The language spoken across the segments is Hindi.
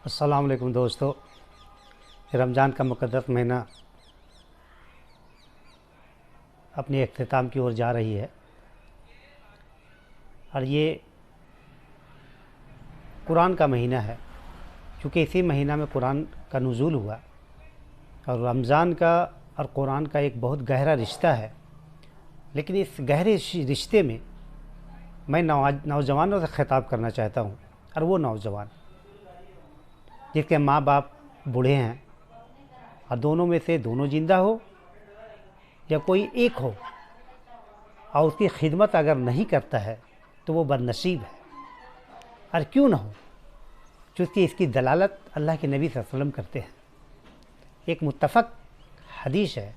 अस्सलाम वालेकुम दोस्तों। रमज़ान का मुक़द्दस महीना अपने इख्तिताम की ओर जा रही है और ये कुरान का महीना है, क्योंकि इसी महीना में कुरान का नुज़ूल हुआ और रमज़ान का और कुरान का एक बहुत गहरा रिश्ता है। लेकिन इस गहरे रिश्ते में मैं नौजवानों से ख़िताब करना चाहता हूँ, और वो नौजवान जिसके माँ बाप बूढ़े हैं और दोनों में से दोनों ज़िंदा हो या कोई एक हो और उसकी खिदमत अगर नहीं करता है तो वो बदनसीब है। और क्यों ना हो, क्योंकि इसकी दलालत अल्लाह के नबी सल्लल्लाहु अलैहि वसल्लम करते हैं। एक मुत्तफ़क़ हदीस है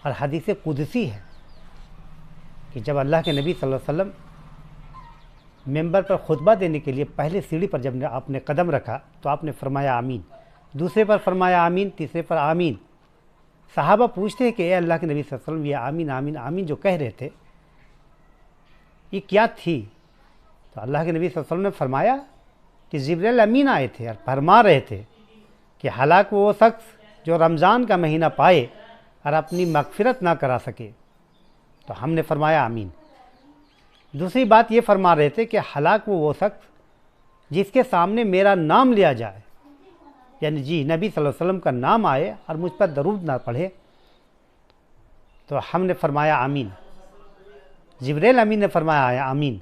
और हदीस कुदसी है कि जब अल्लाह के नबी सल्लल्लाहु अलैहि वसल्लम मेंबर पर खुतबा देने के लिए पहले सीढ़ी पर जब आपने कदम रखा तो आपने फरमाया आमीन, दूसरे पर फरमाया आमीन, तीसरे पर आमीन। सहाबा पूछते हैं कि ए अल्लाह के नबी सल्लल्लाहु अलैहि वसल्लम, ये आमीन आमीन आमीन जो कह रहे थे ये क्या थी? तो अल्लाह के नबी सल्लल्लाहु अलैहि वसल्लम ने फरमाया कि जिब्रील अमीन आए थे और फरमा रहे थे कि हालांकि वो शख्स जो रमज़ान का महीना पाए और अपनी मगफिरत ना करा सके। तो हमने फरमाया आमीन। दूसरी बात ये फरमा रहे थे कि हालांकि वो शख्स जिसके सामने मेरा नाम लिया जाए, यानी जी नबी सल्लल्लाहु अलैहि वसल्लम का नाम आए और मुझ पर दरूद ना पढ़े, तो हमने फरमाया आमीन। जिब्रील अमीन ने फरमाया आमीन।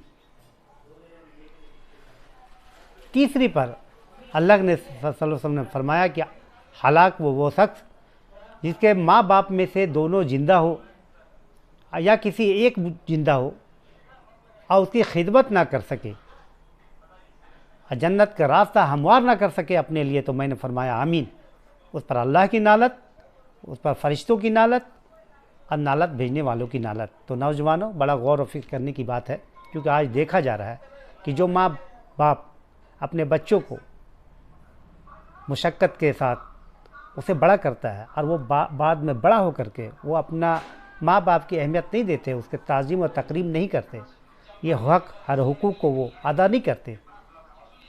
तीसरी पर अल्लाह ने सल्लल्लाहु अलैहि वसल्लम ने फरमाया कि हालांकि वो शख्स जिसके माँ बाप में से दोनों ज़िंदा हो या किसी एक ज़िंदा हो और उसकी खिदमत ना कर सके और जन्नत का रास्ता हमवार ना कर सके अपने लिए, तो मैंने फरमाया आमीन। उस पर अल्लाह की नालत, उस पर फरिश्तों की नालत और नालत भेजने वालों की नालत। तो नौजवानों, बड़ा गौर व फिक्र करने की बात है, क्योंकि आज देखा जा रहा है कि जो माँ बाप अपने बच्चों को मुशक्क़त के साथ उसे बड़ा करता है और वो बाद में बड़ा हो करके वो अपना माँ बाप की अहमियत नहीं देते, उसके ताज़ीम और तकरीम नहीं करते, ये हक़ और हुकूक़ को वो अदा नहीं करते,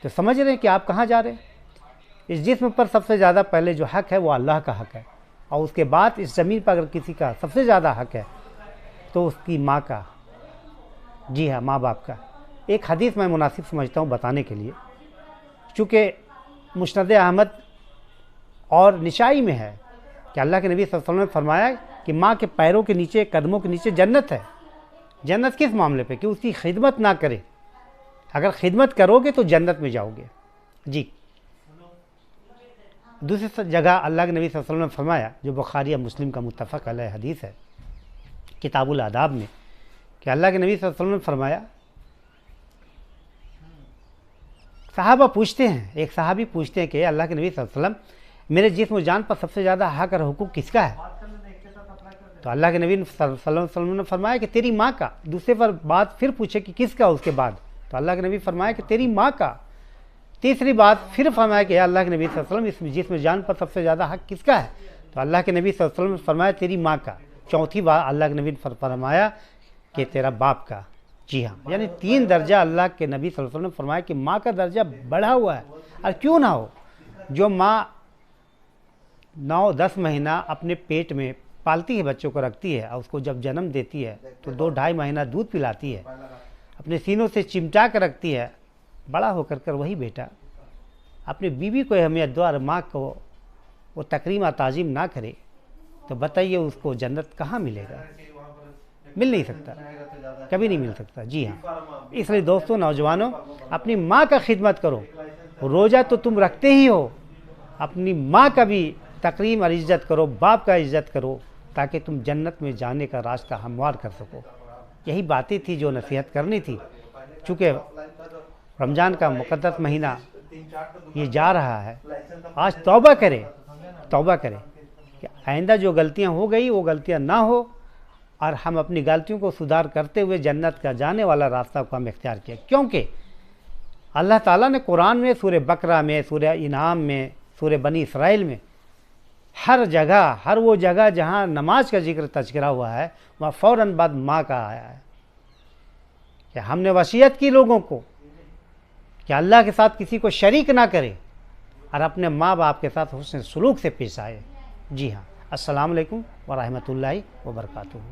तो समझ रहे हैं कि आप कहाँ जा रहे हैं। इस जिस्म पर सबसे ज़्यादा पहले जो हक़ है वो अल्लाह का हक़ है, और उसके बाद इस ज़मीन पर अगर किसी का सबसे ज़्यादा हक़ है तो उसकी माँ का, जी हाँ, माँ बाप का। एक हदीस मैं मुनासिब समझता हूँ बताने के लिए, चूँकि मुस्नद अहमद और निशाई में है कि अल्लाह के नबी सल्लल्लाहु अलैहि वसल्लम ने फरमाया कि माँ के पैरों के नीचे, कदमों के नीचे जन्नत है। जन्नत किस मामले पे? कि उसकी खिदमत ना करे। अगर खिदमत करोगे तो जन्नत में जाओगे। जी। दूसरी जगह अल्लाह के नबी सल्लल्लाहु अलैहि वसल्लम ने फरमाया, जो बुखारी और मुस्लिम का मुत्तफ़क़ अलैह हदीस है किताबुल आदाब में, कि अल्लाह के नबी सल्लल्लाहु अलैहि वसल्लम ने फरमाया, सहाबा पूछते हैं, एक सहाबी पूछते हैं कि अल्लाह के नबी सल्लल्लाहु अलैहि वसल्लम, मेरे जिस्म जान पर सबसे ज़्यादा हक़ और हुकूक किसका है? तो अल्लाह के नबी सल्लल्लाहु अलैहि वसल्लम ने फरमाया कि तेरी माँ का। दूसरे पर बात फिर पूछे कि किसका उसके बाद? तो अल्लाह के नबी फरमाया कि तेरी माँ का। तीसरी बात फिर फरमाया कि अल्लाह के नबी सल्लल्लाहु अलैहि वसल्लम, जिसमें जान पर सबसे ज़्यादा हक़ किसका है? तो अल्लाह के नबी सल्लल्लाहु अलैहि वसल्लम ने फरमाया तेरी माँ का। चौथी बार अल्लाह के नबी ने फरमाया कि तेरा बाप का। जी हाँ, यानी 3 दर्जा अल्लाह के नबी सल्लल्लाहु अलैहि वसल्लम ने फरमाया कि माँ का दर्जा बढ़ा हुआ है। और क्यों ना हो, जो माँ 9-10 महीना अपने पेट में पालती है, बच्चों को रखती है और उसको जब जन्म देती है तो 2-2.5 महीना दूध पिलाती है, अपने सीनों से चिमटा कर रखती है, बड़ा होकर कर वही बेटा अपनी बीवी को अहमियत दो और माँ को वो तकरीम और ताज़ीम ना करे, तो बताइए उसको जन्नत कहाँ मिलेगा? मिल नहीं सकता, कभी नहीं मिल सकता। जी हाँ, इसलिए दोस्तों, नौजवानों, अपनी माँ का खिदमत करो। रोज़ा तो तुम रखते ही हो, अपनी माँ का भी तकरीम और इज़्ज़त करो, बाप का इज़्ज़त करो, ताकि तुम जन्नत में जाने का रास्ता हमवार कर सको। यही बातें थी जो नसीहत करनी थी। चूँकि रमज़ान का मुक़द्दस महीना ये जा रहा है, आज तौबा करें कि आइंदा जो गलतियाँ हो गई वो गलतियाँ ना हो और हम अपनी गलतियों को सुधार करते हुए जन्नत का जाने वाला रास्ता को हम इख्तियार किया। क्योंकि अल्लाह ताला ने कुरान में, सूरह बकरा में, सूरह इनाम में, सूरह बनी इसराइल में, हर जगह, हर वो जगह जहाँ नमाज का जिक्र तज़किरा हुआ है, वहाँ फ़ौरन बाद माँ का आया है। कि हमने वसीयत की लोगों को कि अल्लाह के साथ किसी को शरीक ना करे, और अपने माँ बाप के साथ हुस्न सलूक से पेश आए। जी हाँ, अस्सलाम वालेकुम व रहमतुल्लाहि व बरकातुहू।